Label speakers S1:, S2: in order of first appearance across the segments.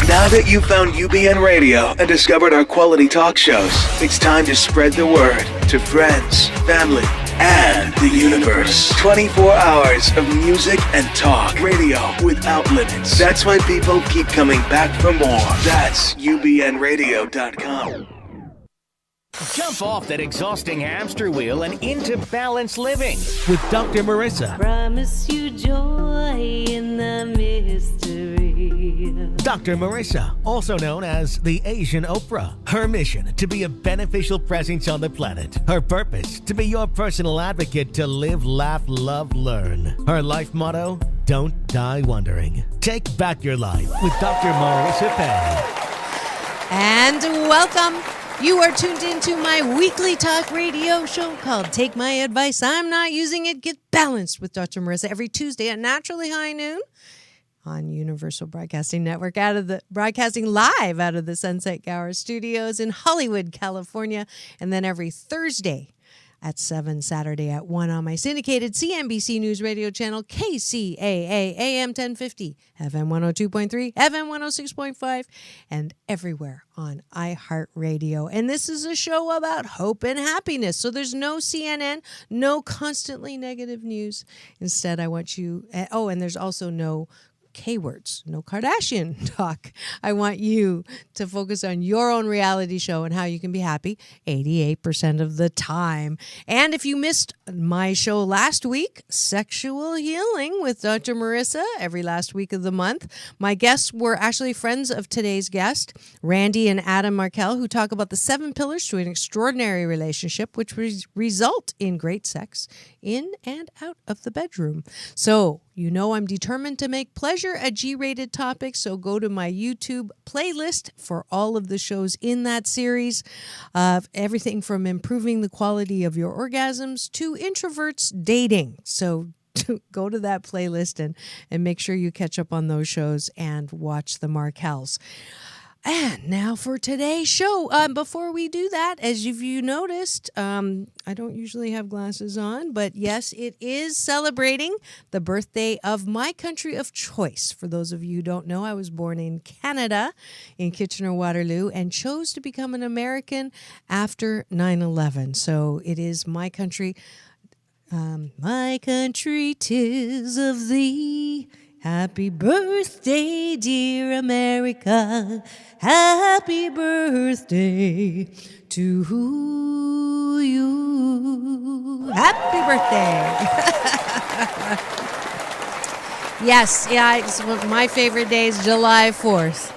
S1: Now that you've found UBN Radio and discovered our quality talk shows, it's time to spread the word to friends, family, and the universe. 24 hours of music and talk radio without limits. That's why people keep coming back for more. That's ubnradio.com.
S2: Jump off that exhausting hamster wheel and into balanced living with Dr. Marissa.
S3: Promise you joy in the mystery.
S2: Dr. Marissa, also known as the Asian Oprah. Her mission, to be a beneficial presence on the planet. Her purpose, to be your personal advocate to live, laugh, love, learn. Her life motto, don't die wondering. Take back your life with Dr. Marissa Pay.
S4: And welcome. You are tuned into my weekly talk radio show called Take My Advice. I'm not using it. Get balanced with Dr. Marissa every Tuesday at naturally high noon on Universal Broadcasting Network, broadcasting live out of the Sunset Gower Studios in Hollywood, California, and then every Thursday at 7, Saturday at 1 on my syndicated CNBC News Radio channel, KCAA AM 1050, FM 102.3, FM 106.5, and everywhere on iHeartRadio. And this is a show about hope and happiness. So there's no CNN, no constantly negative news. Instead, I want you, and there's also no K-words, no Kardashian talk. I want you to focus on your own reality show and how you can be happy 88% of the time. And if you missed my show last week, Sexual Healing with Dr. Marissa, every last week of the month, my guests were actually friends of today's guest, Randy and Adam Markell, who talk about the 7 pillars to an extraordinary relationship, which result in great sex in and out of the bedroom. So, you know I'm determined to make pleasure a G-rated topic, so go to my YouTube playlist for all of the shows in that series. Everything from improving the quality of your orgasms to introverts dating. So go to that playlist and make sure you catch up on those shows and watch the Markells. And now for today's show. Before we do that, as you noticed, I don't usually have glasses on, but yes, it is celebrating the birthday of my country of choice. For those of you who don't know, I was born in Canada, in Kitchener-Waterloo, and chose to become an American after 9/11. So it is my country. My country 'tis of thee. Happy birthday, dear America. Happy birthday to you. Happy birthday. Yes, it's one of my favorite days, July 4th.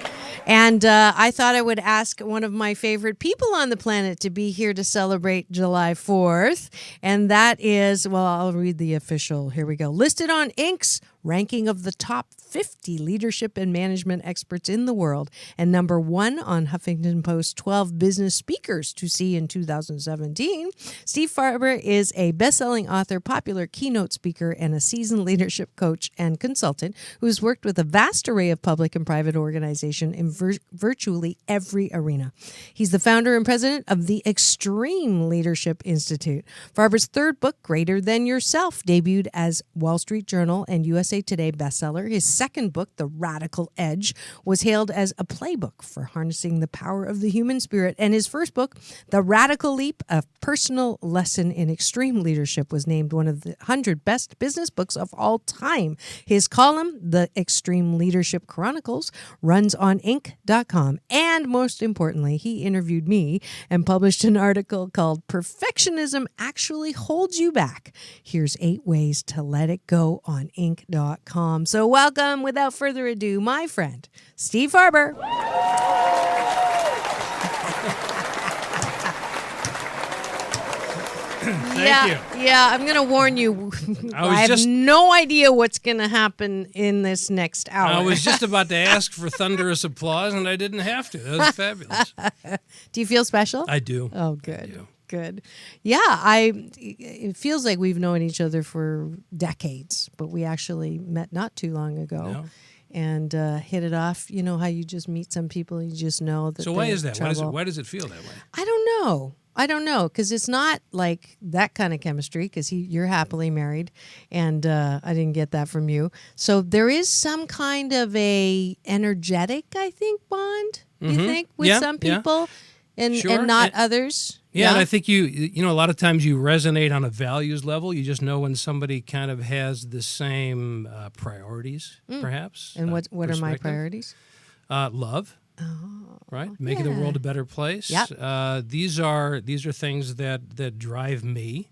S4: And I thought I would ask one of my favorite people on the planet to be here to celebrate July 4th. And that is, well, I'll read the official. Here we go. Listed on Inc.'s ranking of the top 50 leadership and management experts in the world, and number 1 on Huffington Post 12 business speakers to see in 2017. Steve Farber is a best-selling author, popular keynote speaker, and a seasoned leadership coach and consultant who has worked with a vast array of public and private organizations in virtually every arena. He's the founder and president of the Extreme Leadership Institute. Farber's third book, Greater Than Yourself, debuted as Wall Street Journal and USA Today bestseller. His second book, The Radical Edge, was hailed as a playbook for harnessing the power of the human spirit. And his first book, The Radical Leap, A Personal Lesson in Extreme Leadership, was named one of the 100 best business books of all time. His column, The Extreme Leadership Chronicles, runs on Inc.com. And most importantly, he interviewed me and published an article called Perfectionism Actually Holds You Back. Here's 8 ways to let it go on Inc.com. So welcome, without further ado, my friend, Steve Farber.
S5: Thank you.
S4: Yeah, I'm going to warn you. I have no idea what's going to happen in this next hour.
S5: I was just about to ask for thunderous applause, and I didn't have to. That was fabulous.
S4: Do you feel special?
S5: I do.
S4: Oh, good. Good. Yeah, it feels like we've known each other for decades, but we actually met not too long ago.
S5: No.
S4: And hit it off. You know how you just meet some people, you just know that.
S5: So why is that?
S4: Trouble.
S5: Why does it feel that way?
S4: I don't know. I don't know, because it's not like that kind of chemistry, because you're happily married, and I didn't get that from you. So there is some kind of a energetic, I think, bond, you think, with some people and not others.
S5: Yeah, and I think you know, a lot of times you resonate on a values level. You just know when somebody kind of has the same priorities, perhaps.
S4: And what are my priorities?
S5: Love.
S4: Oh,
S5: right, making the world a better place.
S4: Yep.
S5: These are things that drive me,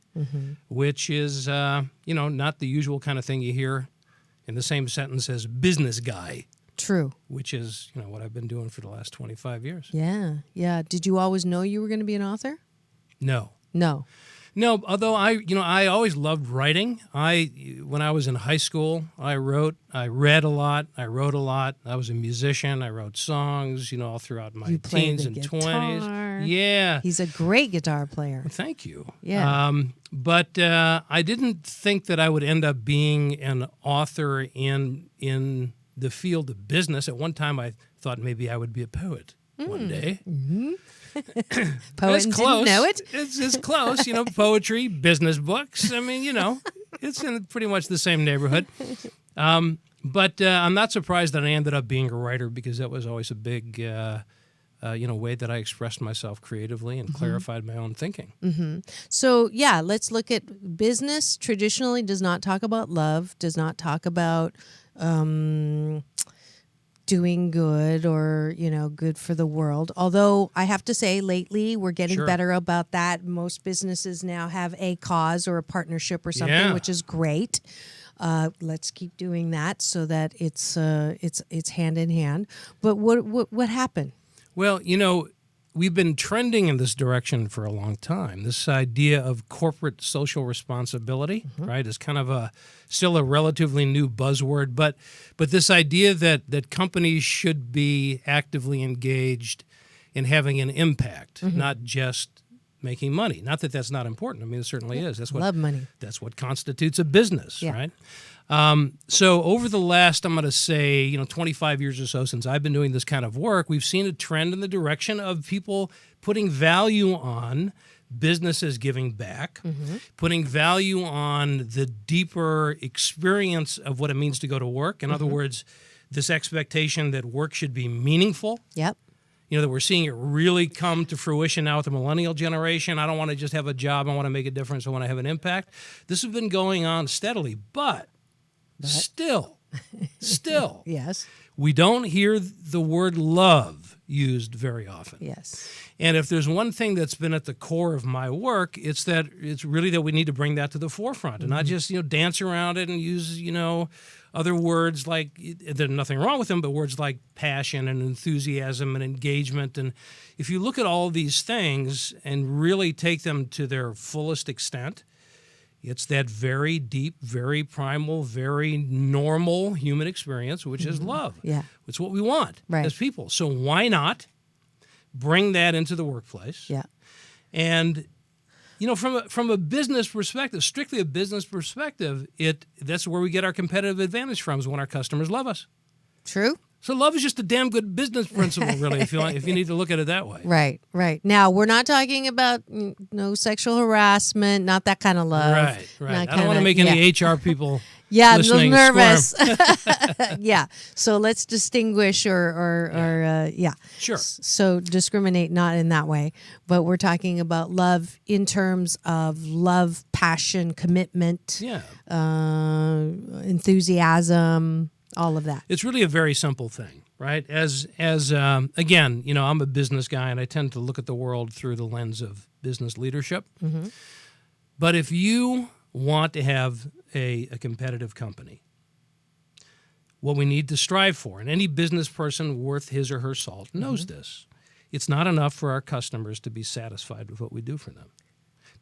S5: which is not the usual kind of thing you hear in the same sentence as business guy.
S4: True.
S5: Which is what I've been doing for the last 25 years.
S4: Yeah. Did you always know you were going to be an author?
S5: No.
S4: No,
S5: although I always loved writing. When I was in high school, I read a lot, I wrote a lot. I was a musician. I wrote songs, all throughout my teens and 20s. Yeah.
S4: He's a great guitar player.
S5: Thank you.
S4: Yeah.
S5: But I didn't think that I would end up being an author in the field of business. At one time, I thought maybe I would be a poet one day.
S4: Mm-hmm. Poet and
S5: close.
S4: Didn't know it.
S5: It's close, poetry, business books. I mean, it's in pretty much the same neighborhood. But I'm not surprised that I ended up being a writer, because that was always a big, way that I expressed myself creatively and clarified my own thinking.
S4: Mm-hmm. So, let's look at business. Traditionally does not talk about love, does not talk about doing good or, good for the world. Although I have to say lately we're getting better about that. Most businesses now have a cause or a partnership or something, which is great. Let's keep doing that so that it's hand in hand. But what happened? Well,
S5: we've been trending in this direction for a long time. This idea of corporate social responsibility, right, is kind of still a relatively new buzzword. But this idea that companies should be actively engaged in having an impact, not just making money. Not that that's not important. I mean, it certainly is. That's what
S4: love money.
S5: That's what constitutes a business, right? So over the last, I'm going to say, 25 years or so since I've been doing this kind of work, we've seen a trend in the direction of people putting value on businesses giving back, putting value on the deeper experience of what it means to go to work. In other words, this expectation that work should be meaningful.
S4: Yep.
S5: That we're seeing it really come to fruition now with the millennial generation. I don't want to just have a job. I want to make a difference. I want to have an impact. This has been going on steadily, but still,
S4: yes,
S5: we don't hear the word love used very often.
S4: Yes.
S5: And if there's one thing that's been at the core of my work, it's really that we need to bring that to the forefront and not just, dance around it and use, other words like, there's nothing wrong with them, but words like passion and enthusiasm and engagement. And if you look at all these things and really take them to their fullest extent, it's that very deep, very primal, very normal human experience, which is love.
S4: Yeah.
S5: It's what we want as people. So why not bring that into the workplace?
S4: Yeah.
S5: And, from a business perspective, strictly a business perspective, that's where we get our competitive advantage from, is when our customers love us.
S4: True.
S5: So love is just a damn good business principle, really, if you need to look at it that way.
S4: Right. Now, we're not talking about no sexual harassment, not that kind of love.
S5: Right. I don't want to make any HR people listening
S4: nervous. Yeah. So let's distinguish or
S5: Sure.
S4: So discriminate not in that way, but we're talking about love in terms of love, passion, commitment, enthusiasm, all of that.
S5: It's really a very simple thing, right? As again, I'm a business guy and I tend to look at the world through the lens of business leadership. But if you want to have a competitive company, what we need to strive for, and any business person worth his or her salt knows this, it's not enough for our customers to be satisfied with what we do for them.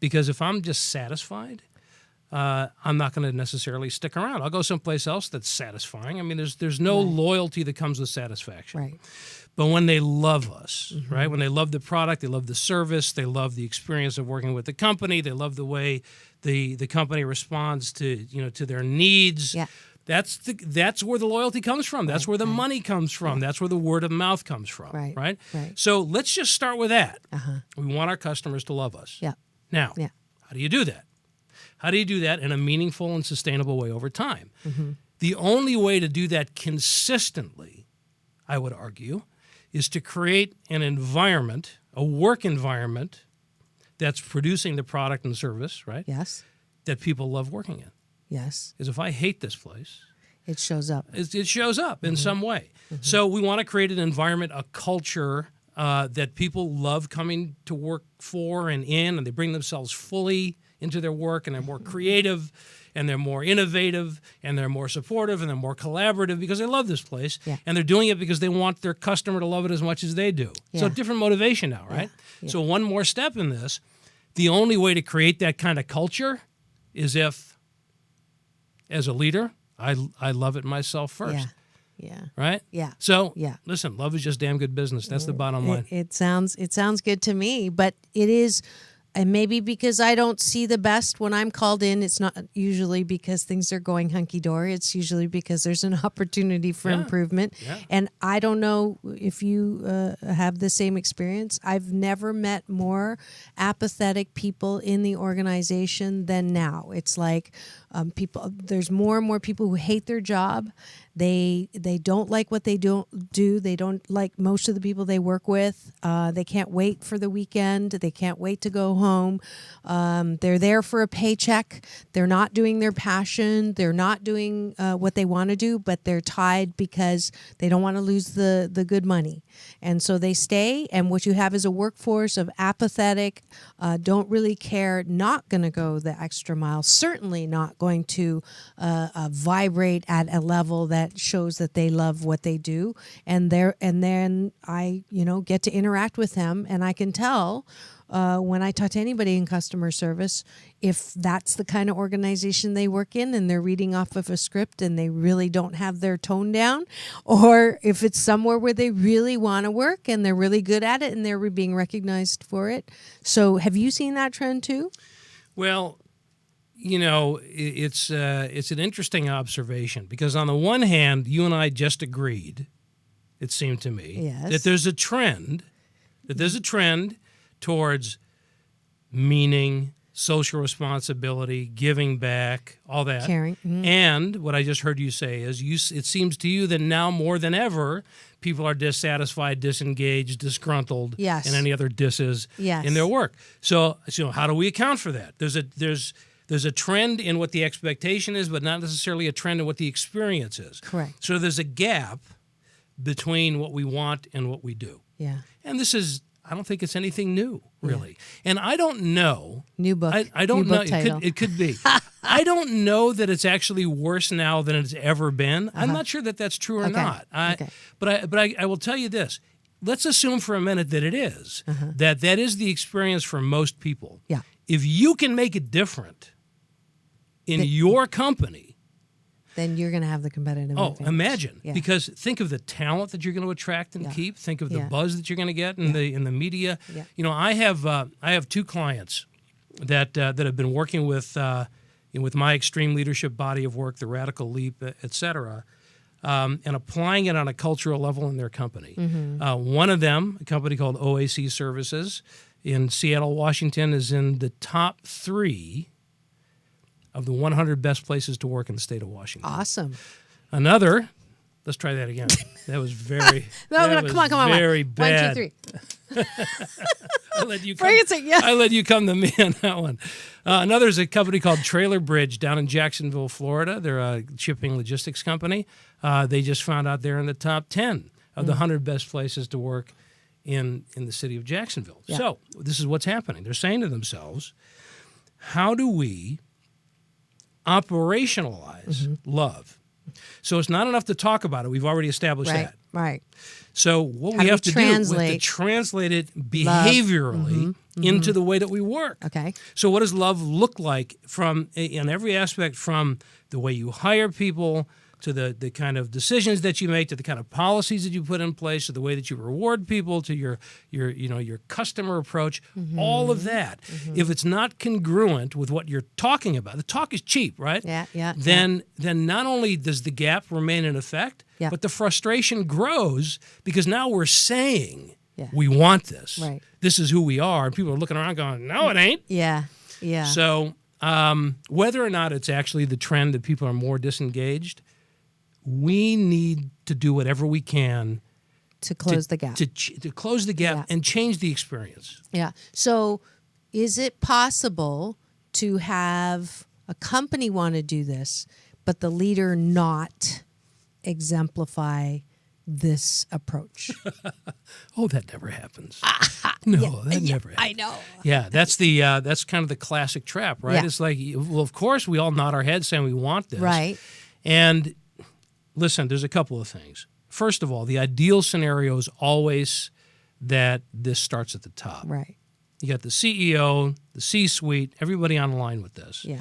S5: Because if I'm just satisfied, I'm not going to necessarily stick around. I'll go someplace else that's satisfying. I mean, there's no loyalty that comes with satisfaction.
S4: Right.
S5: But when they love us, right? When they love the product, they love the service, they love the experience of working with the company, they love the way the company responds to their needs.
S4: Yeah.
S5: That's where the loyalty comes from. That's where the money comes from. That's where the word of mouth comes from. Right. So let's just start with that. We want our customers to love us.
S4: Yeah.
S5: Now, how do you do that? How do you do that in a meaningful and sustainable way over time? The only way to do that consistently, I would argue, is to create an environment, a work environment that's producing the product and service, right?
S4: Yes.
S5: That people love working in.
S4: Yes.
S5: Because if I hate this place,
S4: it shows up.
S5: It shows up in some way. So we want to create an environment, a culture that people love coming to work for and in, and they bring themselves fully into their work, and they're more creative, and they're more innovative, and they're more supportive, and they're more collaborative because they love this place, and they're doing it because they want their customer to love it as much as they do. So different motivation now, right? So one more step in this, the only way to create that kind of culture is if, as a leader, I love it myself first.
S4: Yeah.
S5: Right?
S4: Yeah.
S5: So, listen, love is just damn good business. That's the bottom line.
S4: It sounds good to me, but it is, and maybe because I don't see the best when I'm called in, it's not usually because things are going hunky-dory. It's usually because there's an opportunity for improvement. Yeah. And I don't know if you have the same experience. I've never met more apathetic people in the organization than now. It's like there's more and more people who hate their job. They don't like what they do. They don't like most of the people they work with. They can't wait for the weekend. They can't wait to go home. They're there for a paycheck. They're not doing their passion. They're not doing what they want to do, but they're tied because they don't want to lose the good money. And so they stay, and what you have is a workforce of apathetic, don't really care, not going to go the extra mile, certainly not going to vibrate at a level that shows that they love what they do. And then I, get to interact with them, and I can tell when I talk to anybody in customer service, if that's the kind of organization they work in and they're reading off of a script and they really don't have their tone down, or if it's somewhere where they really want to work and they're really good at it and they're being recognized for it. So have you seen that trend too?
S5: Well, it's an interesting observation because on the one hand, you and I just agreed, it seemed to me, that there's a trend towards meaning, social responsibility, giving back, all that.
S4: Caring. Mm-hmm.
S5: And what I just heard you say is it seems to you that now more than ever, people are dissatisfied, disengaged, disgruntled, and any other disses in their work. So how do we account for that? There's a trend in what the expectation is, but not necessarily a trend in what the experience is.
S4: Correct.
S5: So there's a gap between what we want and what we do.
S4: Yeah.
S5: And I don't think it's anything new, really. Yeah. And I don't know.
S4: New book.
S5: I don't
S4: New
S5: know.
S4: Book title.
S5: It could be. I don't know that it's actually worse now than it's ever been. I'm not sure that that's true or not. But I will tell you this. Let's assume for a minute that it is. That is the experience for most people.
S4: Yeah.
S5: If you can make it different in your company,
S4: then you're going to have the competitive advantage.
S5: Imagine. Yeah. Because think of the talent that you're going to attract and keep. Think of the buzz that you're going to get in the media. Yeah. I have two clients that have been working with my extreme leadership body of work, the Radical Leap, et cetera, and applying it on a cultural level in their company. Mm-hmm. One of them, a company called OAC Services in Seattle, Washington, is in the top 3 of the 100 best places to work in the state of Washington.
S4: Awesome.
S5: Another, let's try that again. That was very,
S4: come on.
S5: Very bad.
S4: 1, 2, 3.
S5: I let you come to me on that one. Another is a company called Trailer Bridge down in Jacksonville, Florida. They're a shipping logistics company. They just found out they're in the top 10 of the 100 best places to work in the city of Jacksonville. Yeah. So this is what's happening. They're saying to themselves, how do we operationalize love? So it's not enough to talk about it. We've already established that.
S4: Right.
S5: So what we have to do is to translate it behaviorally into the way that we work.
S4: Okay.
S5: So what does love look like in every aspect, from the way you hire people, to the kind of decisions that you make, to the kind of policies that you put in place, to the way that you reward people, to your customer approach, all of that. If it's not congruent with what you're talking about, the talk is cheap, right? Then not only does the gap remain in effect, but the frustration grows because now we're saying we want this.
S4: Right.
S5: This is who we are, and people are looking around going, "No, it ain't."
S4: Yeah.
S5: So whether or not it's actually the trend that people are more disengaged, we need to do whatever we can
S4: to close the gap.
S5: To close the gap and change the experience.
S4: Yeah. So is it possible to have a company want to do this, but the leader not exemplify this approach?
S5: Oh, that never happens. No, that never happens.
S4: I know.
S5: Yeah, that's kind of the classic trap, right?
S4: Yeah.
S5: It's like, well, of course, we all nod our heads saying we want this.
S4: Right.
S5: And listen, there's a couple of things. First of all, the ideal scenario is always that this starts at the top.
S4: Right.
S5: You got the CEO, the C-suite, everybody on line with this.
S4: Yeah.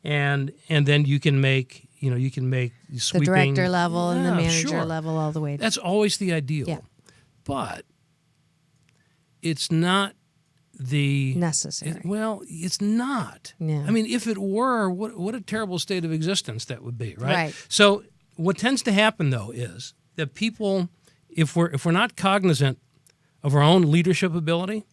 S5: And then you can make
S4: The
S5: sweeping,
S4: director level and the manager
S5: sure.
S4: level all the way.
S5: That's always the ideal.
S4: Yeah.
S5: But it's not the
S4: necessary.
S5: It's not.
S4: Yeah.
S5: I mean, if it were, what a terrible state of existence that would be, right?
S4: Right.
S5: So what tends to happen though is that people, if we're not cognizant of our own leadership ability,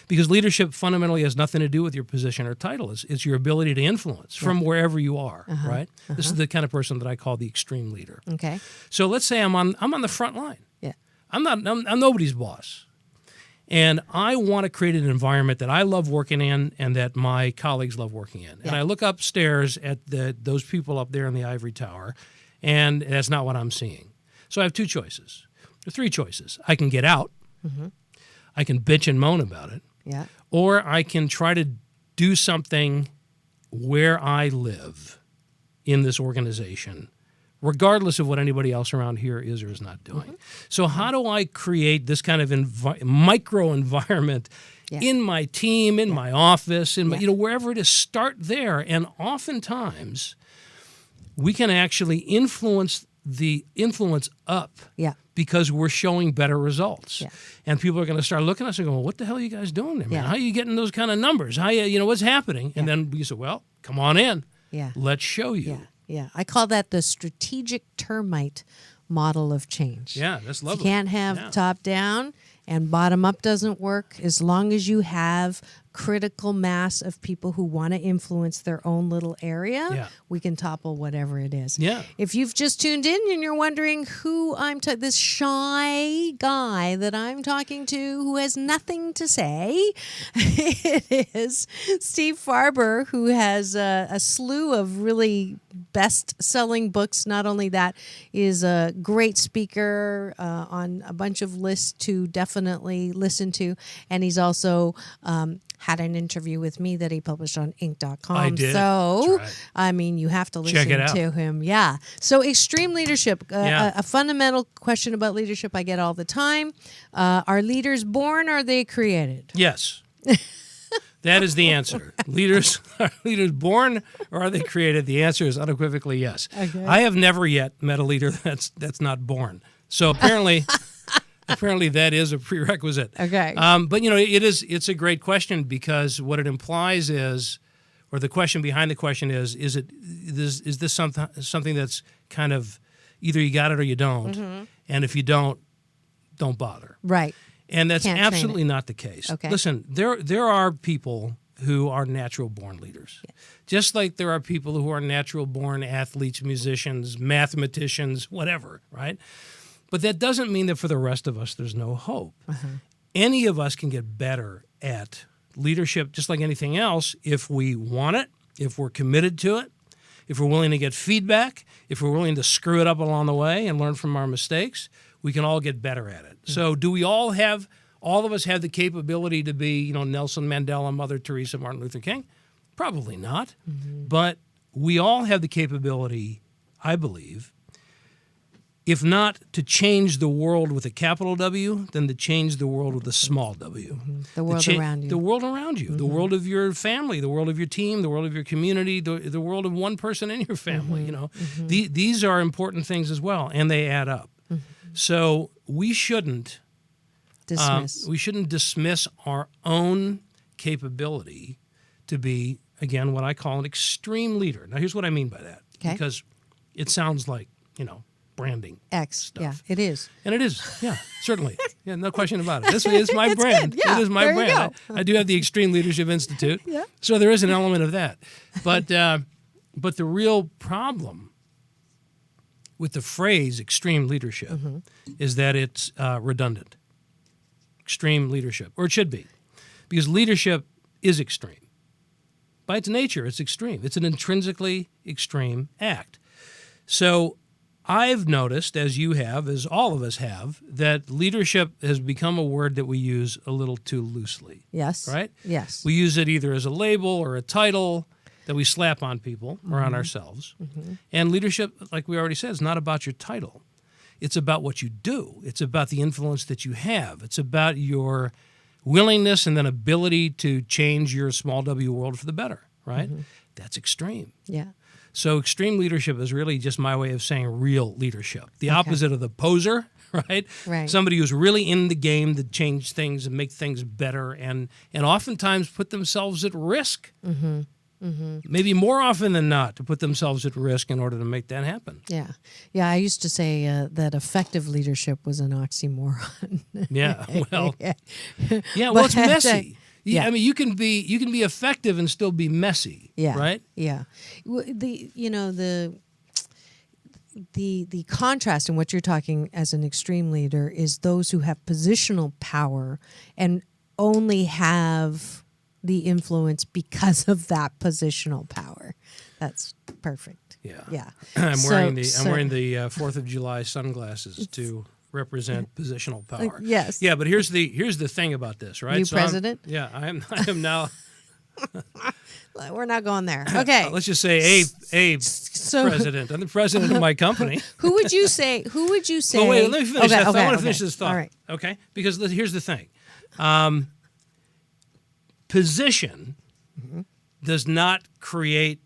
S5: because leadership fundamentally has nothing to do with your position or title. It's your ability to influence from wherever you are, right? This is the kind of person that I call the extreme leader.
S4: Okay.
S5: So let's say I'm on the front line.
S4: Yeah.
S5: I'm nobody's boss. And I want to create an environment that I love working in and that my colleagues love working in. And I look upstairs at those people up there in the ivory tower, and that's not what I'm seeing. So I have two choices. There are three choices. I can get out. I can bitch and moan about it.
S4: Yeah.
S5: Or I can try to do something where I live in this organization, regardless of what anybody else around here is or is not doing. So how do I create this kind of micro environment in my team, in my office, in my, wherever it is? Start there. And oftentimes we can actually influence up because we're showing better results. And people are going to start looking at us and going, well, what the hell are you guys doing there, man? How are you getting those kind of numbers? How what's happening? And then we say, well, come on in. Let's show you.
S4: I call that the strategic termite model of change.
S5: Yeah, that's lovely.
S4: You can't have top down and bottom up doesn't work as long as you have critical mass of people who want to influence their own little area. We can topple whatever it is. If you've just tuned in and you're wondering who this shy guy that I'm talking to who has nothing to say, it is Steve Farber, who has a slew of really best-selling books. Not only that, is a great speaker on a bunch of lists to definitely listen to, and he's also had an interview with me that he published on Inc.com.
S5: I did.
S4: So,
S5: That's right.
S4: I mean, you have to listen
S5: it out.
S4: to him. Yeah. So, extreme leadership, a fundamental question about leadership I get all the time. Are leaders born or are they created?
S5: Yes. That is the answer. Are leaders born or are they created? The answer is unequivocally yes.
S4: Okay.
S5: I have never yet met a leader that's not born. So apparently that is a prerequisite.
S4: Okay.
S5: But it's a great question because what it implies is, or the question behind the question is this something that's kind of either you got it or you don't, and if you don't bother.
S4: Right.
S5: And that's
S4: Can't
S5: absolutely not the case.
S4: Okay.
S5: Listen, there are people who are natural born leaders. Just like there are people who are natural born athletes, musicians, mathematicians, whatever, right? But that doesn't mean that for the rest of us there's no hope. Any of us can get better at leadership just like anything else if we want it, if we're committed to it, if we're willing to get feedback, if we're willing to screw it up along the way and learn from our mistakes. We can all get better at it. So do we all of us have the capability to be, Nelson Mandela, Mother Teresa, Martin Luther King? Probably not. But we all have the capability, I believe, if not to change the world with a capital W, then to change the world with a small W.
S4: The world around you.
S5: The world around you, the world of your family, the world of your team, the world of your community, the world of one person in your family. You know, these are important things as well, and they add up. So we shouldn't dismiss our own capability to be, again, what I call an extreme leader. Now, here's what I mean by that, because it sounds like, branding stuff.
S4: Yeah, it is.
S5: And it is, yeah, certainly. Yeah, no question about it. This is my brand.
S4: Good. Yeah,
S5: it is my
S4: there you
S5: brand. I do have the Extreme Leadership Institute, so there is an element of that. But the real problem with the phrase extreme leadership is that it's redundant. Extreme leadership, or it should be, because leadership is extreme. By its nature, it's extreme. It's an intrinsically extreme act. So I've noticed, as you have, as all of us have, that leadership has become a word that we use a little too loosely.
S4: Yes.
S5: Right?
S4: Yes.
S5: We use it either as a label or a title that we slap on people or on ourselves. And leadership, like we already said, is not about your title. It's about what you do. It's about the influence that you have. It's about your willingness and then ability to change your small W world for the better, right? That's extreme.
S4: Yeah.
S5: So extreme leadership is really just my way of saying real leadership. The opposite of the poser, right?
S4: Right.
S5: Somebody who's really in the game to change things and make things better and oftentimes put themselves at risk. Maybe more often than not to put themselves at risk in order to make that happen.
S4: Yeah. Yeah, I used to say that effective leadership was an oxymoron.
S5: Yeah, well,
S4: But,
S5: well, it's messy. I mean, you can be effective and still be messy.
S4: Yeah.
S5: Right.
S4: Yeah. The contrast in what you're talking as an extreme leader is those who have positional power and only have the influence because of that positional power. That's perfect.
S5: Yeah.
S4: Yeah.
S5: I'm wearing the 4th of July sunglasses to represent positional power.
S4: Yes.
S5: Yeah, but here's the thing about this, right?
S4: New
S5: So
S4: president?
S5: I am now.
S4: We're not going there. Okay.
S5: Let's just say a president. I'm the president of my company.
S4: Who would you say?
S5: Oh, wait, let me finish that thought. I want to finish this thought.
S4: All right.
S5: Okay? Because here's the thing. Position does not create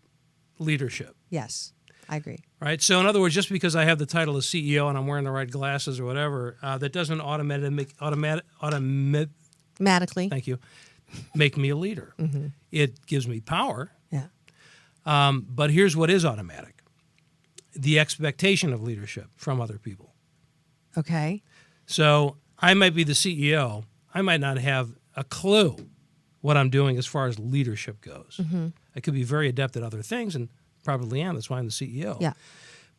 S5: leadership.
S4: Yes, I agree.
S5: Right? So in other words, just because I have the title of CEO and I'm wearing the right glasses or whatever, that doesn't automatically thank you, make me a leader. It gives me power.
S4: Yeah.
S5: But here's what is automatic. The expectation of leadership from other people.
S4: Okay.
S5: So I might be the CEO. I might not have a clue what I'm doing as far as leadership goes. I could be very adept at other things and probably am. That's why I'm the CEO.
S4: Yeah.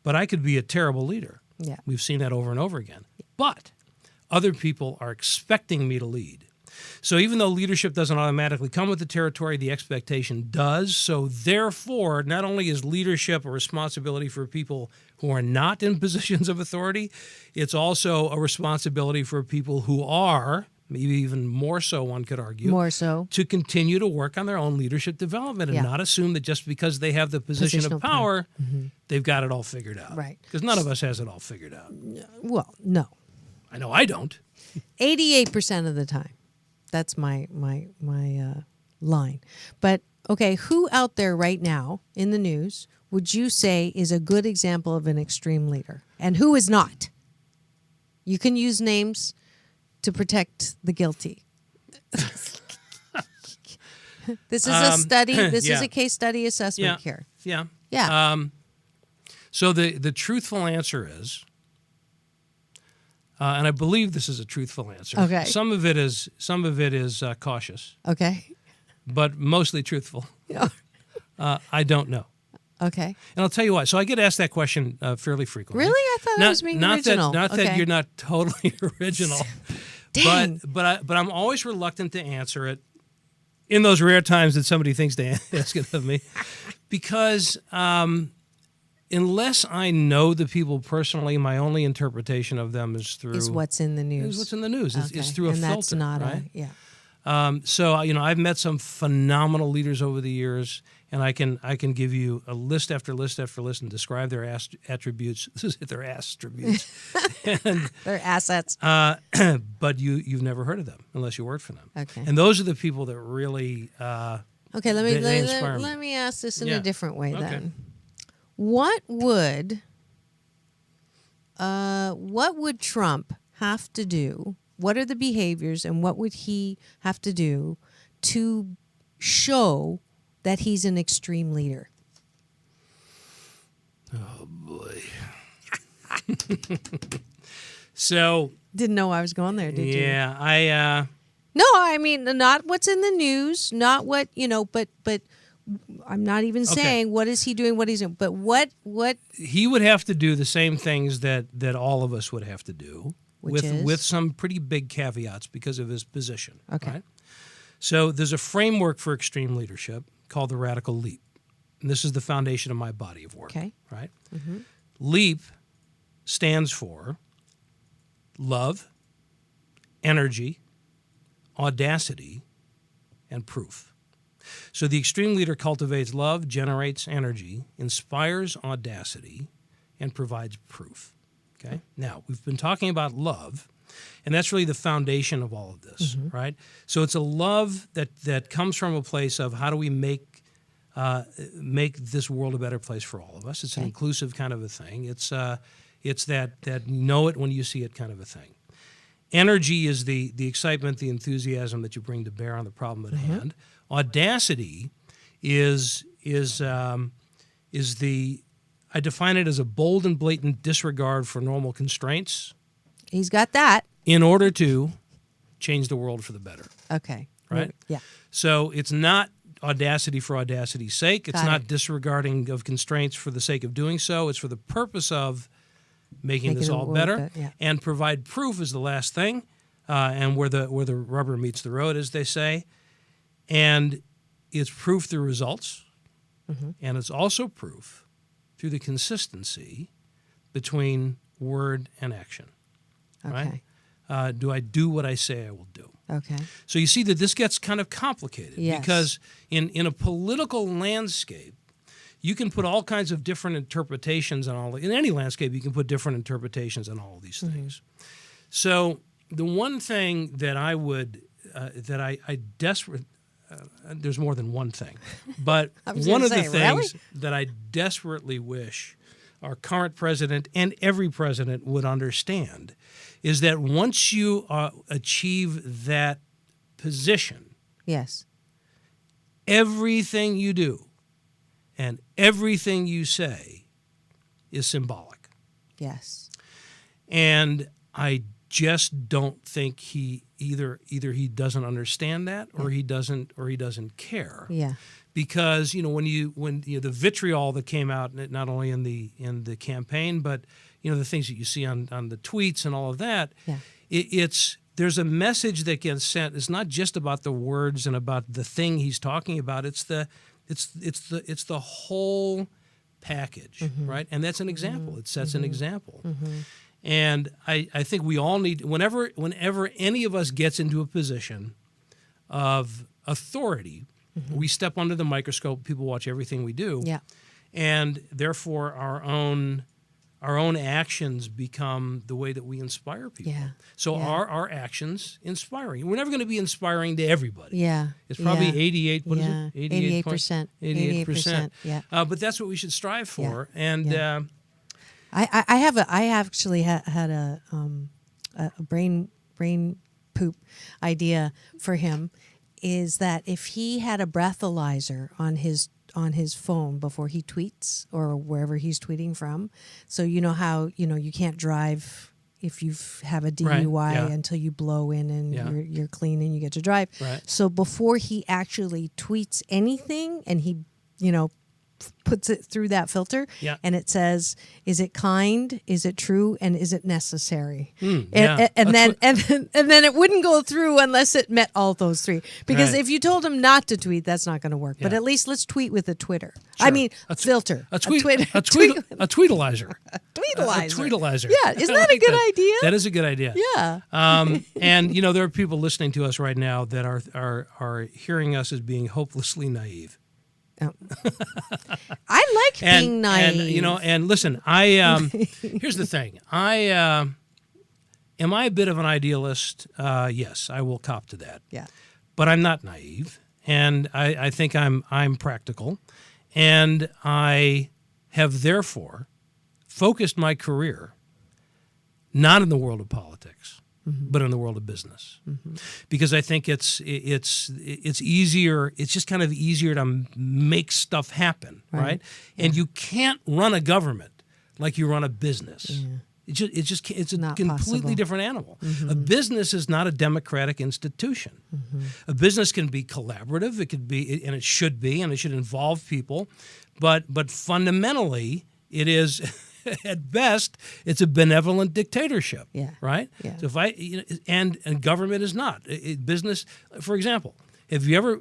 S5: But I could be a terrible leader.
S4: Yeah.
S5: We've seen that over and over again. But other people are expecting me to lead. So even though leadership doesn't automatically come with the territory, the expectation does. So therefore, not only is leadership a responsibility for people who are not in positions of authority, it's also a responsibility for people who are, maybe even more so, one could argue,
S4: More so.
S5: to continue to work on their own leadership development and not assume that just because they have the position
S4: Positional
S5: of power, they've got it all figured out.
S4: Right.
S5: Because none of us has it all figured out.
S4: Well, no.
S5: I know I don't.
S4: 88% of the time. That's my line. But okay, who out there right now in the news would you say is a good example of an extreme leader, and who is not? You can use names to protect the guilty. This is a study. This is a case study assessment here.
S5: Yeah.
S4: Yeah.
S5: So the truthful answer is, and I believe this is a truthful answer.
S4: Okay.
S5: Some of it is cautious,
S4: Okay.
S5: but mostly truthful.
S4: Yeah.
S5: I don't know.
S4: Okay.
S5: And I'll tell you why. So I get asked that question fairly frequently.
S4: Really? I thought I was being original.
S5: Not
S4: Okay.
S5: that you're not totally original.
S4: Dang.
S5: But I'm always reluctant to answer it in those rare times that somebody thinks they ask it of me, because unless I know the people personally, my only interpretation of them is through
S4: What's in the news.
S5: Is what's in the news.
S4: Okay.
S5: It's through a
S4: and
S5: filter.
S4: That's not
S5: right?
S4: yeah.
S5: So I've met some phenomenal leaders over the years, and I can give you a list after list after list and describe their attributes. Their attributes, and
S4: They're assets.
S5: but you've never heard of them unless you work for them.
S4: Okay.
S5: And those are the people that really.
S4: Okay,
S5: they inspire me.
S4: let me ask this in
S5: Yeah.
S4: a different way
S5: Okay.
S4: then. What would Trump have to do? What are the behaviors and what would he have to do to show that he's an extreme leader?
S5: Oh boy. So
S4: Didn't know I was going there, did you?
S5: yeah,
S4: No, I mean not what's in the news, not what, but I'm not even
S5: Okay.
S4: saying what is he doing, what he's doing, but what
S5: he would have to do the same things that all of us would have to do,
S4: Which is?
S5: with some pretty big caveats because of his position.
S4: Okay.
S5: Right? So there's a framework for extreme leadership called the radical leap, and this is the foundation of my body of work.
S4: Okay.
S5: Right. LEAP stands for love, energy, audacity, and proof. So the extreme leader cultivates love, generates energy, inspires audacity, and provides proof. Okay? Now, we've been talking about love, and that's really the foundation of all of this, right? So it's a love that comes from a place of how do we make this world a better place for all of us. It's an inclusive kind of a thing. It's that know it when you see it kind of a thing. Energy is the excitement, the enthusiasm that you bring to bear on the problem at hand. Audacity is the I define it as a bold and blatant disregard for normal constraints
S4: he's got that.
S5: in order to change the world for the better.
S4: Okay.
S5: Right?
S4: Yeah.
S5: So it's not audacity for audacity's sake. It's
S4: Got
S5: not
S4: it.
S5: disregarding of constraints for the sake of doing so. It's for the purpose of making
S4: Making
S5: this
S4: the
S5: all
S4: world
S5: better.
S4: better, yeah.
S5: And provide proof is the last thing, and where the rubber meets the road, as they say. And it's proof through results, and it's also proof through the consistency between word and action.
S4: Okay.
S5: Right? Do I do what I say I will do?
S4: Okay.
S5: So you see that this gets kind of complicated
S4: Yes.
S5: because in a political landscape, you can put all kinds of different interpretations on all. In any landscape, you can put different interpretations on all of these things. So the one thing that I would there's more than one thing, but
S4: I was
S5: one
S4: gonna
S5: of the
S4: say,
S5: things
S4: really?
S5: that I desperately wish our current president and every president would understand is that once you achieve that position,
S4: Yes.
S5: everything you do and everything you say is symbolic.
S4: Yes.
S5: And I just don't think he either he doesn't understand that or he doesn't care.
S4: Yeah.
S5: Because when the vitriol that came out not only in the campaign but the things that you see on the tweets and all of that,
S4: Yeah.
S5: there's a message that gets sent. It's not just about the words and about the thing he's talking about. It's the whole package, right? And that's an example. It sets an example. And I think we all need, whenever any of us gets into a position of authority, we step under the microscope, people watch everything we do,
S4: Yeah.
S5: and therefore our own actions become the way that we inspire people.
S4: Yeah.
S5: So
S4: Yeah.
S5: are our actions inspiring? We're never going to be inspiring to everybody.
S4: Yeah.
S5: It's probably
S4: Yeah.
S5: 88, what is
S4: Yeah.
S5: it?
S4: 88%.
S5: 88%.
S4: Yeah.
S5: But that's what we should strive for. And
S4: Yeah. I actually had a brain poop idea for him, is that if he had a breathalyzer on his phone before he tweets or wherever he's tweeting from, so you know how you can't drive if you have a DUI
S5: yeah.
S4: until you blow in and
S5: Yeah.
S4: you're clean and you get to drive.
S5: Right.
S4: So before he actually tweets anything and he puts it through that filter,
S5: Yeah.
S4: and it says, is it kind, is it true, and is it necessary?
S5: yeah.
S4: And then it wouldn't go through unless it met all those three, because
S5: Right.
S4: if you told him not to tweet, that's not going to work. But
S5: Yeah.
S4: at least let's tweet with a Twitter.
S5: Sure.
S4: I mean, filter.
S5: A tweetalizer.
S4: Tweetalizer.
S5: A tweetalizer.
S4: Yeah, isn't that a good idea?
S5: That is a good idea.
S4: Yeah.
S5: And there are people listening to us right now that are hearing us as being hopelessly naive.
S4: I like being naive.
S5: And listen, here's the thing. Am I a bit of an idealist? Yes, I will cop to that.
S4: Yeah.
S5: But I'm not naive, and I think I'm practical, and I have therefore focused my career not in the world of politics, but in the world of business, because I think it's easier. It's just kind of easier to make stuff happen, right? And you can't run a government like you run a business. Yeah. It's a
S4: not
S5: completely
S4: possible.
S5: different animal. A business is not a democratic institution. A business can be collaborative. It could be, and it should be, and it should involve people. But fundamentally, it is, at best, it's a benevolent dictatorship.
S4: Yeah.
S5: Right.
S4: Yeah.
S5: So and government is not. Business, for example, have you ever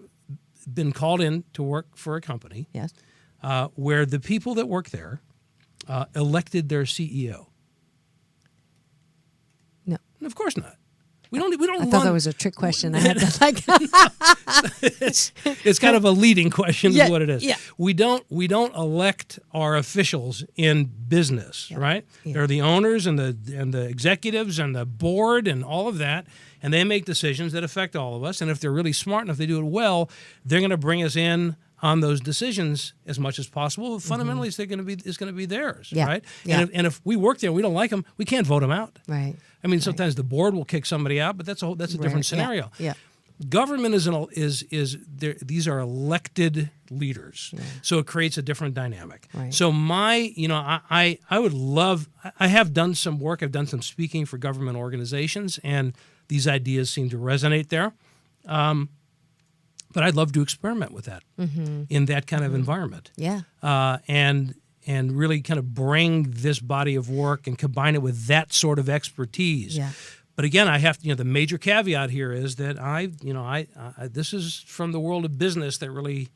S5: been called in to work for a company?
S4: Yes.
S5: Where the people that work there elected their CEO?
S4: No.
S5: Of course not. We don't.
S4: I thought that was a trick question. I had to like.
S5: It's kind of a leading question, is what it is.
S4: Yeah.
S5: We don't elect our officials in business, right?
S4: Yeah.
S5: They're the owners and the executives and the board and all of that, and they make decisions that affect all of us. And if they're really smart and if they do it well, they're going to bring us in on those decisions as much as possible. Fundamentally, it's going to be theirs,
S4: Yeah.
S5: right?
S4: Yeah.
S5: And if we work there, and we don't like them, we can't vote them out.
S4: Right.
S5: I mean, sometimes the board will kick somebody out, but that's a different scenario.
S4: Yeah.
S5: Government these are elected leaders, so it creates a different dynamic.
S4: Right.
S5: So I would love. I have done some work. I've done some speaking for government organizations, and these ideas seem to resonate there. But I'd love to experiment with that in that kind of environment.
S4: Yeah.
S5: And really kind of bring this body of work and combine it with that sort of expertise.
S4: Yeah.
S5: But again, I have to, the major caveat here is that this is from the world of business that really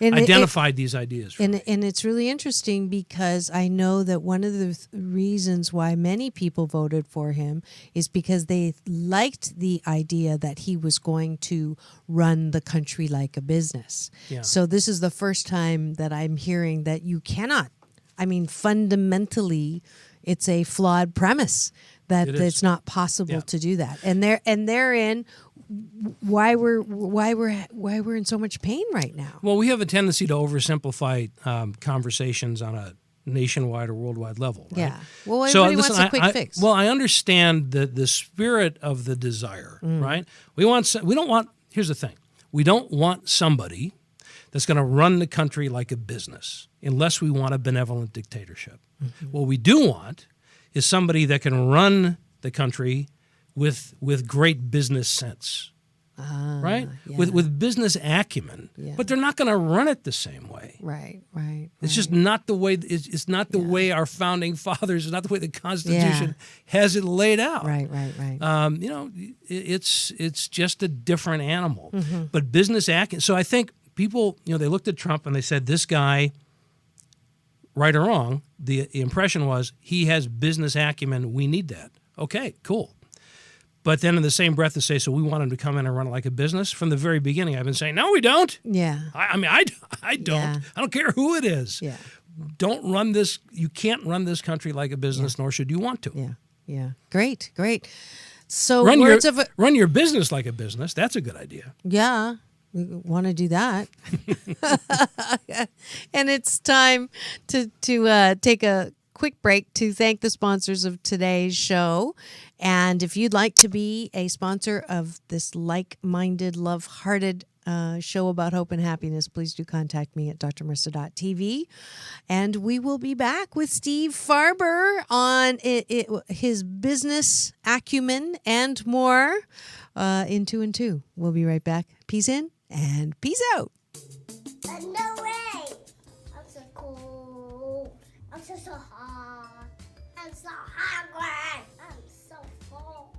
S5: identified these ideas. For me.
S4: And it's really interesting because I know that one of the reasons why many people voted for him is because they liked the idea that he was going to run the country like a business.
S5: Yeah.
S4: So this is the first time that I'm hearing that you cannot. I mean, fundamentally, it's a flawed premise that it's not possible to do that. And therein why we're in so much pain right now.
S5: Well, we have a tendency to oversimplify conversations on a nationwide or worldwide level. Right?
S4: Yeah. Well, everybody wants a quick fix.
S5: Well, I understand the spirit of the desire, right? Here's the thing. We don't want somebody that's going to run the country like a business unless we want a benevolent dictatorship. What we do want is somebody that can run the country with great business sense, right?
S4: Yeah.
S5: With business acumen, but they're not going to run it the same way.
S4: Right.
S5: It's just not the way. It's not the way our founding fathers. It's not the way the Constitution has it laid out.
S4: Right.
S5: It's just a different animal. But business acumen. So I think people, they looked at Trump and they said, this guy, right or wrong, the impression was he has business acumen. We need that. Okay, cool. But then in the same breath to say, so we want him to come in and run it like a business. From the very beginning, I've been saying, no, we don't.
S4: Yeah.
S5: I don't.
S4: Yeah.
S5: I don't care who it is.
S4: Yeah.
S5: Don't run this. You can't run this country like a business, nor should you want to.
S4: Yeah. Great. So
S5: run your business like a business. That's a good idea.
S4: Yeah. We want to do that. And it's time to take a quick break to thank the sponsors of today's show. And if you'd like to be a sponsor of this like-minded, love-hearted show about hope and happiness, please do contact me at drmarissa.tv. And we will be back with Steve Farber on his business acumen and more in 2 and 2. We'll be right back. Peace in and peace out.
S6: No way! I'm so cool. I'm so hot. I'm so hungry. I'm so full.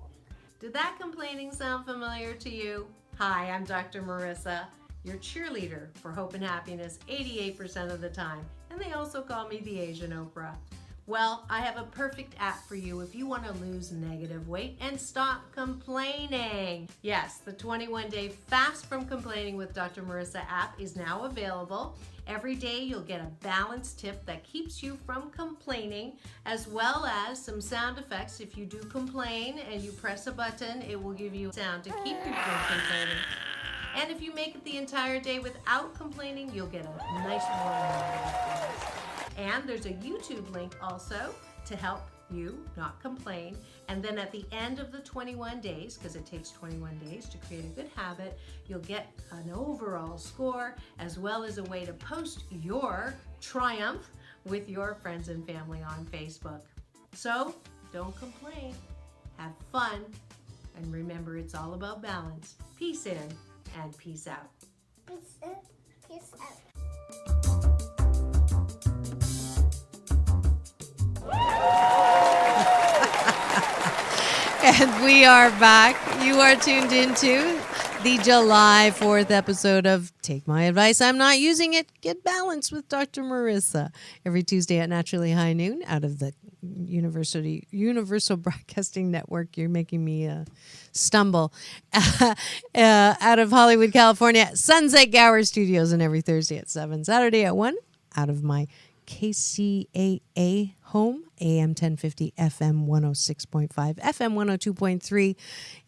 S4: Did that complaining sound familiar to you? Hi, I'm Dr. Marissa, your cheerleader for hope and happiness 88% of the time. And they also call me the Asian Oprah. Well, I have a perfect app for you if you want to lose negative weight and stop complaining. Yes, the 21-day Fast from Complaining with Dr. Marissa app is now available. Every day you'll get a balanced tip that keeps you from complaining, as well as some sound effects. If you do complain and you press a button, it will give you sound to keep you from complaining. And if you make it the entire day without complaining, you'll get a nice warm bonus. And there's a YouTube link also to help you not complain. And then at the end of the 21 days, because it takes 21 days to create a good habit, you'll get an overall score as well as a way to post your triumph with your friends and family on Facebook. So don't complain, have fun, and remember it's all about balance. Peace in and peace out.
S6: Peace in, peace out.
S4: And we are back. You are tuned into the July 4th episode of Take My Advice, I'm Not Using It, Get Balanced with Dr. Marissa. Every Tuesday at naturally high noon out of the Universal Broadcasting Network. You're making me stumble. Out of Hollywood, California, Sunset Gower Studios, and every Thursday at 7, Saturday at 1, out of my KCAA home, AM 1050, FM 106.5, FM 102.3.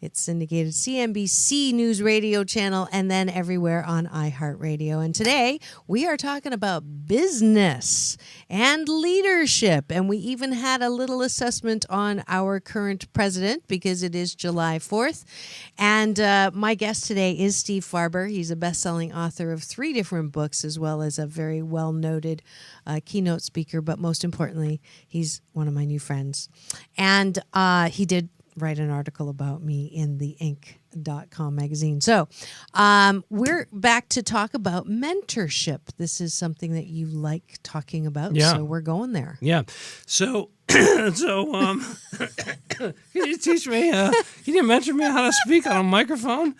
S4: It's syndicated CNBC News Radio channel, and then everywhere on iHeartRadio. And today we are talking about business and leadership. And we even had a little assessment on our current president because it is July 4th. And my guest today is Steve Farber. He's a best-selling author of 3 different books, as well as a very well-noted keynote speaker. But most importantly, he's one of my new friends. And he did write an article about me in the Inc.com magazine. So we're back to talk about mentorship. This is something that you like talking about.
S5: Yeah.
S4: So we're going there.
S5: Yeah. So, can you teach me, can you mentor me how to speak on a microphone?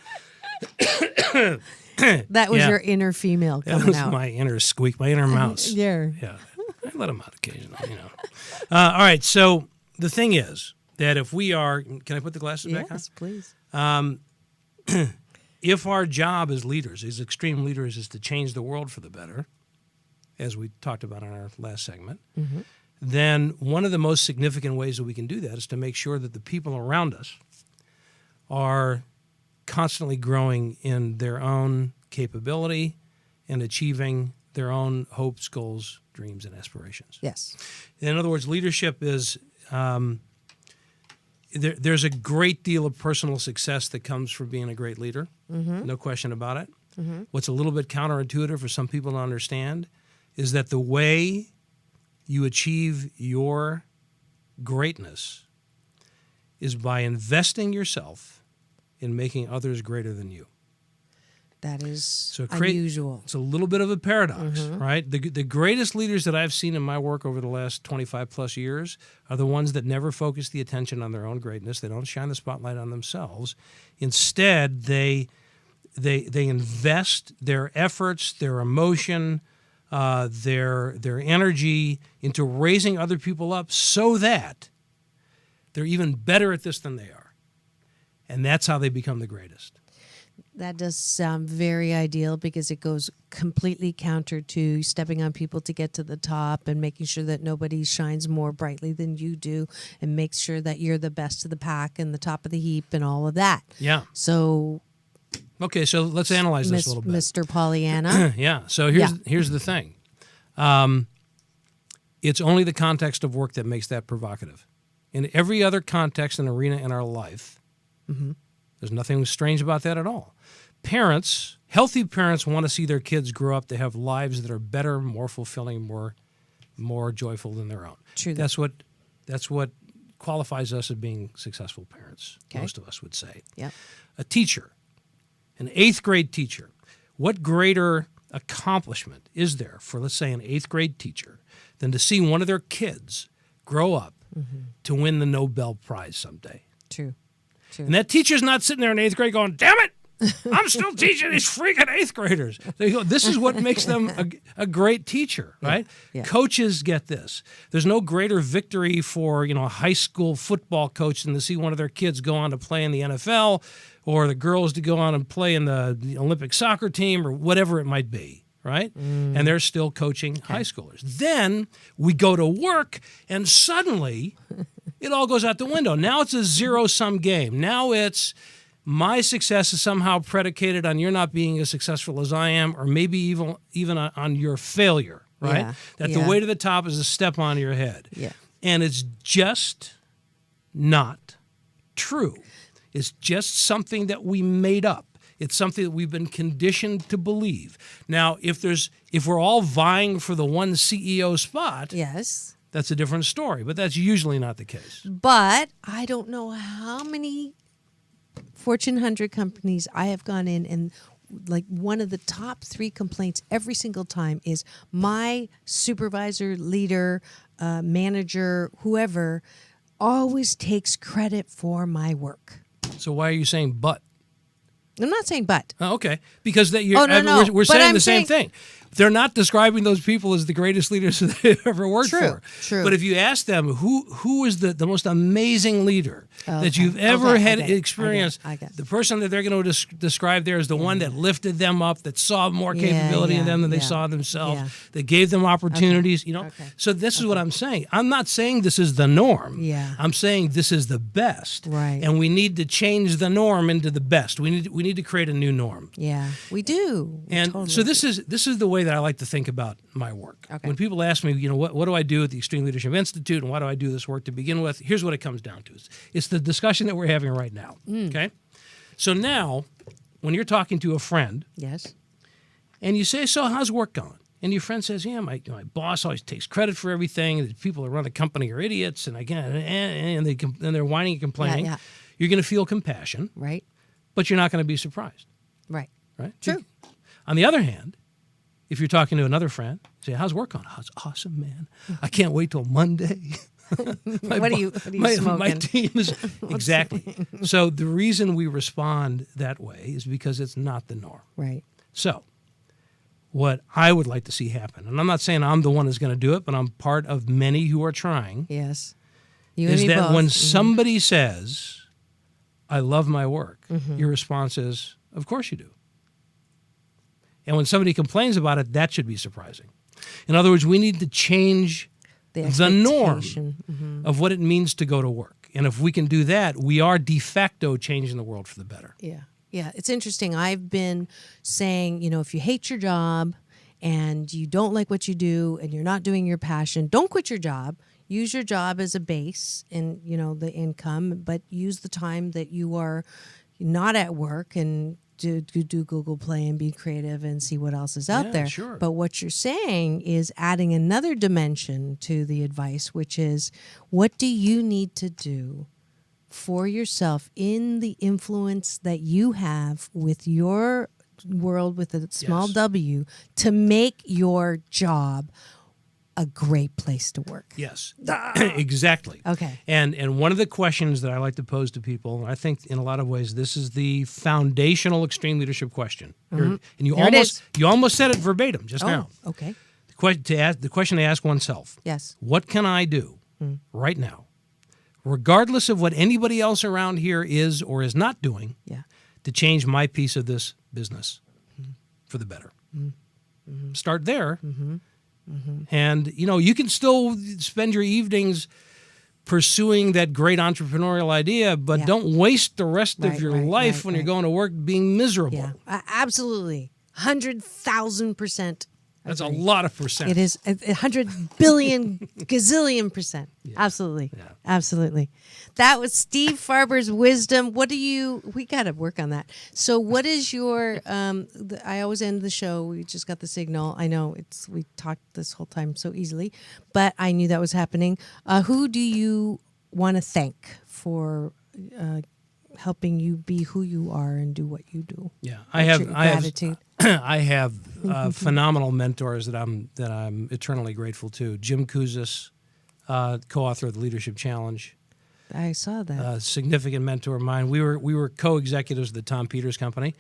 S4: That was your inner female coming
S5: That was
S4: out.
S5: my inner squeak, my inner mouse.
S4: Yeah.
S5: Yeah. I let him out occasionally, all right. So the thing is that if we are, can I put the glasses back on?
S4: Yes, please.
S5: If our job as leaders, as extreme leaders, is to change the world for the better, as we talked about in our last segment, then one of the most significant ways that we can do that is to make sure that the people around us are constantly growing in their own capability and achieving their own hopes, goals, dreams, and aspirations.
S4: Yes.
S5: In other words, leadership is there's a great deal of personal success that comes from being a great leader. No question about it. What's a little bit counterintuitive for some people to understand is that the way you achieve your greatness is by investing yourself in making others greater than you.
S4: That is
S5: So
S4: unusual.
S5: It's a little bit of a paradox, right? The greatest leaders that I've seen in my work over the last 25 plus years are the ones that never focus the attention on their own greatness. They don't shine the spotlight on themselves. Instead, they invest their efforts, their emotion, their energy into raising other people up so that they're even better at this than they are. And that's how they become the greatest.
S4: That does sound very ideal because it goes completely counter to stepping on people to get to the top and making sure that nobody shines more brightly than you do and makes sure that you're the best of the pack and the top of the heap and all of that.
S5: Yeah.
S4: So,
S5: Okay, so let's analyze this a little bit.
S4: Mr. Pollyanna.
S5: Yeah. So here's the thing. It's only the context of work that makes that provocative. In every other context and arena in our life, there's nothing strange about that at all. Parents, healthy parents, want to see their kids grow up to have lives that are better, more fulfilling, more joyful than their own.
S4: True.
S5: That's what qualifies us as being successful parents.
S4: Okay.
S5: Most of us would say.
S4: Yep.
S5: A teacher, an 8th grade teacher, what greater accomplishment is there for, let's say, an 8th grade teacher than to see one of their kids grow up to win the Nobel Prize someday?
S4: True.
S5: And that teacher's not sitting there in 8th grade going, damn it, I'm still teaching these freaking 8th graders. They go, this is what makes them a great teacher, right?
S4: Yeah.
S5: Coaches get this. There's no greater victory for, a high school football coach than to see one of their kids go on to play in the NFL, or the girls to go on and play in the Olympic soccer team, or whatever it might be, right? And they're still coaching high schoolers. Then we go to work, and suddenly it all goes out the window. Now it's a zero-sum game. Now it's my success is somehow predicated on you're not being as successful as I am, or maybe even on your failure, right?
S4: Yeah,
S5: That
S4: yeah.
S5: the way to the top is a step on your head.
S4: Yeah.
S5: And it's just not true. It's just something that we made up. It's something that we've been conditioned to believe. Now, if we're all vying for the one CEO spot,
S4: Yes.
S5: that's a different story, but that's usually not the case.
S4: But I don't know how many Fortune 100 companies I have gone in, and like one of the top 3 complaints every single time is my supervisor, leader, manager, whoever always takes credit for my work.
S5: So why are you saying but?
S4: I'm not saying but.
S5: Oh, okay, because
S4: Oh, no.
S5: we're
S4: But
S5: saying
S4: I'm
S5: the same
S4: saying-
S5: thing. They're not describing those people as the greatest leaders that they've ever worked
S4: True,
S5: for.
S4: true.
S5: But if you ask them who is the most amazing leader that
S4: Okay.
S5: you've ever
S4: Okay, I
S5: had
S4: get it.
S5: experienced,
S4: I get it.
S5: the person that they're going to describe there is the one that lifted them up, that saw more capability in them than they saw themselves,
S4: yeah.
S5: that gave them opportunities.
S4: Okay.
S5: So this is what I'm saying. I'm not saying this is the norm.
S4: Yeah.
S5: I'm saying this is the best.
S4: Right.
S5: And we need to change the norm into the best. We need to create a new norm.
S4: Yeah, we do. We
S5: And
S4: totally
S5: so
S4: do.
S5: this is the way that I like to think about my work.
S4: Okay.
S5: When people ask me, what do I do at the Extreme Leadership Institute and why do I do this work to begin with? Here's what it comes down to. It's the discussion that we're having right now. Okay? So now, when you're talking to a friend
S4: Yes.
S5: and you say, so how's work going? And your friend says, yeah, my boss always takes credit for everything. The people that run the company are idiots, and they're whining and complaining.
S4: Yeah.
S5: You're going to feel compassion,
S4: Right.
S5: but you're not going to be surprised.
S4: Right.
S5: Right?
S4: True.
S5: On the other hand, if you're talking to another friend, say, how's work going? Oh, it's awesome, man. I can't wait till Monday.
S4: What are you smoking?
S5: My team is exactly. So the reason we respond that way is because it's not the norm.
S4: Right.
S5: So what I would like to see happen, and I'm not saying I'm the one who's going to do it, but I'm part of many who are trying,
S4: Yes. You
S5: is
S4: and me
S5: that
S4: both.
S5: when
S4: Mhm.
S5: somebody says, I love my work,
S4: Mm-hmm.
S5: your response is, of course you do. And when somebody complains about it, that should be surprising. In other words, we need to change the norm
S4: expectation. Mhm.
S5: of what it means to go to work. And if we can do that, we are de facto changing the world for the better.
S4: Yeah. Yeah. It's interesting. I've been saying, if you hate your job and you don't like what you do and you're not doing your passion, don't quit your job. Use your job as a base and, the income, but use the time that you are not at work and do Google Play and be creative and see what else is out
S5: Yeah,
S4: there.
S5: sure.
S4: But what you're saying is adding another dimension to the advice, which is what do you need to do for yourself in the influence that you have with your world with a small
S5: Yes.
S4: W to make your job a great place to work.
S5: Yes, exactly.
S4: Okay.
S5: And one of the questions that I like to pose to people, and I think in a lot of ways this is the foundational extreme leadership question. And you
S4: Here it is.
S5: almost said it verbatim just now.
S4: Okay.
S5: The question to ask oneself:
S4: Yes.
S5: what can I do right now, regardless of what anybody else around here is or is not doing,
S4: Yeah.
S5: to change my piece of this business for the better? Start there. And, you can still spend your evenings pursuing that great entrepreneurial idea, but
S4: Yeah.
S5: don't waste the rest of
S4: Right,
S5: your
S4: right,
S5: life
S4: right,
S5: when
S4: right.
S5: you're going to work being miserable.
S4: Yeah. Absolutely. 100,000%.
S5: That's a
S4: agree.
S5: lot of percent.
S4: It is 100 billion gazillion percent. Absolutely.
S5: Yeah.
S4: Absolutely. That was Steve Farber's wisdom. We got to work on that. So what is your, I always end the show. We just got the signal. I know we talked this whole time so easily, but I knew that was happening. Who do you want to thank for helping you be who you are and do what you do?
S5: Yeah,
S4: What's your gratitude?
S5: I have phenomenal mentors that I'm eternally grateful to. Jim Kouzis, co-author of the Leadership Challenge,
S4: I saw that.
S5: Significant mentor of mine. We were co-executives of the Tom Peters Company.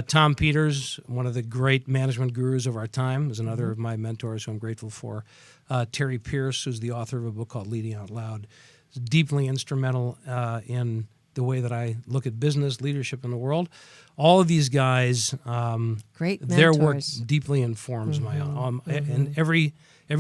S5: Tom Peters, one of the great management gurus of our time, is another of my mentors who I'm grateful for. Terry Pierce, who's the author of a book called Leading Out Loud, is deeply instrumental in the way that I look at business, leadership in the world. All of these guys,
S4: Great
S5: their work
S4: mentors.
S5: deeply informs my own. And every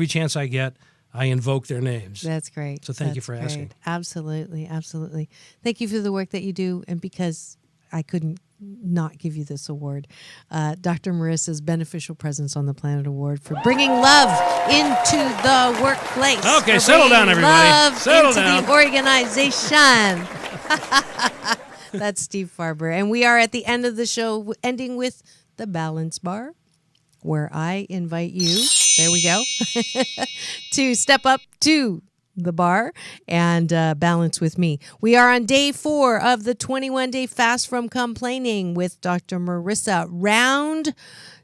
S5: chance I get, I invoke their names.
S4: That's great.
S5: So thank you
S4: That's
S5: for
S4: great.
S5: asking.
S4: Absolutely, absolutely. Thank you for the work that you do, and because I couldn't not give you this award, Dr. Marissa's Beneficial Presence on the Planet Award for bringing love into the workplace.
S5: Okay,
S4: for
S5: settle down,
S4: bringing
S5: everybody.
S4: Love
S5: Settle
S4: into
S5: down.
S4: the organization. That's Steve Farber, and we are at the end of the show, ending with the Balance Bar, where I invite you, there we go, to step up to the bar and balance with me. We are on day 4 of the 21-day fast from complaining with Dr. Marissa. Round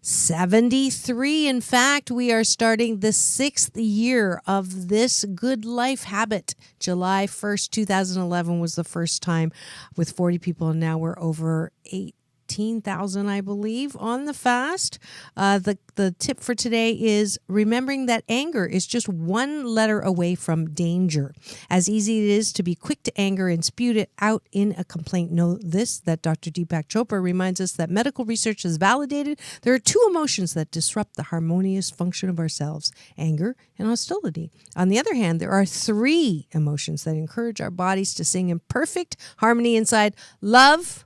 S4: 73. In fact, we are starting the 6th year of this good life habit. July 1st, 2011 was the first time with 40 people, and now we're over 18,000, I believe, on the fast. The tip for today is remembering that anger is just one letter away from danger. As easy it is to be quick to anger and spew it out in a complaint. Know this, that Dr. Deepak Chopra reminds us that medical research has validated there are 2 emotions that disrupt the harmonious function of ourselves: anger and hostility. On the other hand, there are 3 emotions that encourage our bodies to sing in perfect harmony inside: love,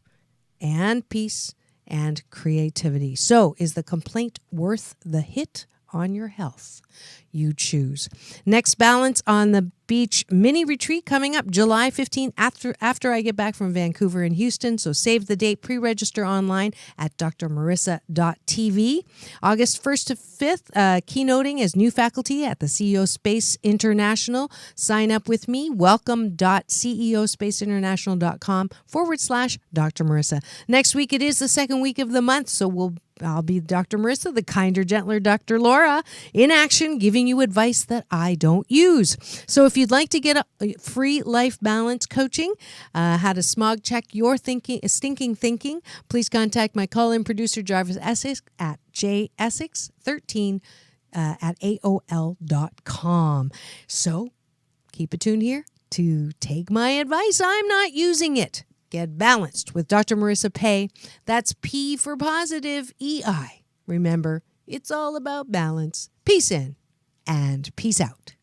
S4: and peace, and creativity. So, is the complaint worth the hit on your health? You choose. Next Balance on the Beach mini retreat coming up July 15th after I get back from Vancouver and Houston. So save the date, pre-register online at drmarissa.tv. August 1st to 5th, keynoting as new faculty at the CEO Space International. Sign up with me, welcome.ceospaceinternational.com/Dr. Marissa. Next week, it is the second week of the month, so I'll be Dr. Marissa, the kinder, gentler Dr. Laura, in action, giving you advice that I don't use. So if you'd like to get a free life balance coaching, how to smog check your stinking thinking, please contact my call-in producer, Jarvis Essex, atjessex13 at AOL.com. So keep it tuned here to Take My Advice. I'm not using it. Get balanced with Dr. Marissa Pay. That's P for positive, EI. Remember, it's all about balance. Peace in and peace out.